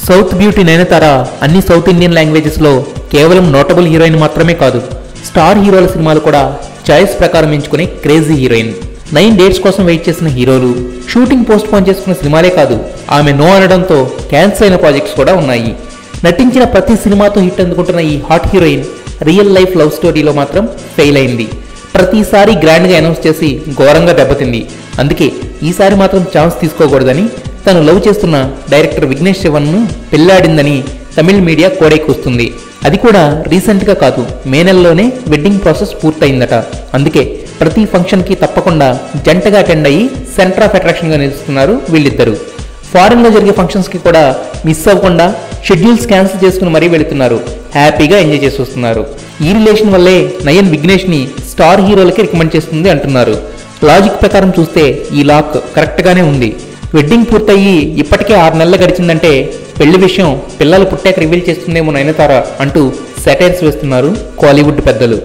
South beauty Nayanthara అన్ని south Indian లాంగ్వేజెస్లో కేవలం notable heroine మాత్రమే కాదు, స్టార్ హీరోల సినిమాలు కూడా చాయిస్ ప్రకారం ఎంచుకునే క్రేజీ హీరోయిన్. 9 డేట్స్ కోసం వెయిట్ చేసిన హీరోలు, షూటింగ్ పోస్ట్ పోన్ చేసుకున్న సినిమాలే కాదు, ఆమె నో అనడంతో క్యాన్సిల్ అయిన ప్రాజెక్ట్స్ కూడా ఉన్నాయి. నటించిన ప్రతి సినిమాతో హిట్ అందుకుంటున్న ఈ hot heroine real life love స్టోరీలో మాత్రం ఫెయిల్ అయింది. ప్రతిసారి గ్రాండ్గా అనౌన్స్ చేసి ఘోరంగా దెబ్బతింది. అందుకే ఈసారి మాత్రం ఛాన్స్ తీసుకోకూడదని తను లవ్ చేస్తున్న డైరెక్టర్ విఘ్నేష్ శివన్ను పెళ్లాడిందని తమిళ్ మీడియా కోడైకొస్తుంది. అది కూడా రీసెంట్గా కాదు, మే నెలలోనే వెడ్డింగ్ ప్రాసెస్ పూర్తయిందట. అందుకే ప్రతి ఫంక్షన్కి తప్పకుండా జంటగా అటెండ్ అయ్యి సెంటర్ ఆఫ్ అట్రాక్షన్గా నిలుస్తున్నారు వీళ్ళిద్దరూ. ఫారెన్లో జరిగే ఫంక్షన్స్కి కూడా మిస్ అవ్వకుండా షెడ్యూల్స్ క్యాన్సిల్ చేసుకుని మరీ వెళుతున్నారు. హ్యాపీగా ఎంజాయ్ చేసి వస్తున్నారు. ఈ రిలేషన్ వల్లే నయన్ విఘ్నేష్ని స్టార్ హీరోలకి రికమెండ్ చేస్తుంది అంటున్నారు. లాజిక్ ప్రకారం చూస్తే ఈ లాక్ కరెక్ట్గానే ఉంది. వెడ్డింగ్ పూర్తయ్యి ఇప్పటికే 6 నెలలు గడిచిందంటే పెళ్లి విషయం పిల్లలు పుట్టాక రివీల్ చేస్తుందేమో నయనతార అంటూ సెటైర్స్ వేస్తున్నారు కోలీవుడ్ పెద్దలు.